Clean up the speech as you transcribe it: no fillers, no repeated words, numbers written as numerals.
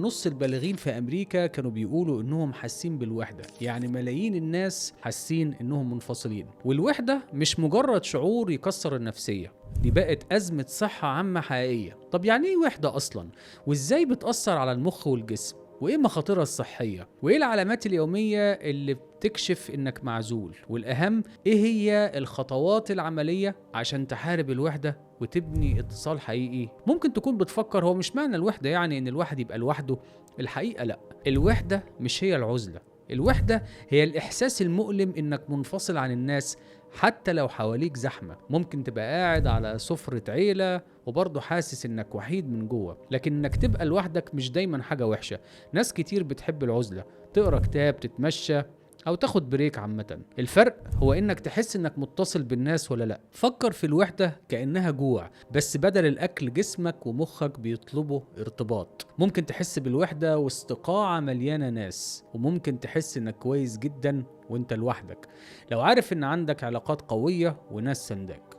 نص البالغين في أمريكا كانوا بيقولوا إنهم حاسين بالوحدة، يعني ملايين الناس حاسين إنهم منفصلين. والوحدة مش مجرد شعور يكسر النفسية، دي بقت أزمة صحة عامة حقيقية. طب يعني إيه وحدة أصلاً؟ وإزاي بتأثر على المخ والجسم؟ وإيه مخاطرها الصحية؟ وإيه العلامات اليومية اللي بتكشف إنك معزول؟ والأهم، إيه هي الخطوات العملية عشان تحارب الوحدة وتبني اتصال حقيقي؟ ممكن تكون بتفكر هو مش معنى الوحدة يعني إن الواحد يبقى لوحده. الحقيقة لأ، الوحدة مش هي العزلة. الوحدة هي الإحساس المؤلم إنك منفصل عن الناس، حتى لو حواليك زحمة. ممكن تبقى قاعد على سفرة عيلة وبرضه حاسس إنك وحيد من جوه، لكن إنك تبقى لوحدك مش دايما حاجة وحشة. ناس كتير بتحب العزلة، تقرأ كتاب، تتمشى، أو تاخد بريك. عامة الفرق هو إنك تحس إنك متصل بالناس ولا لأ. فكر في الوحدة كأنها جوع، بس بدل الأكل جسمك ومخك بيطلبوا ارتباط. ممكن تحس بالوحدة واستقاعة مليانة ناس، وممكن تحس إنك كويس جدا وإنت لوحدك لو عارف إن عندك علاقات قوية وناس سنداك.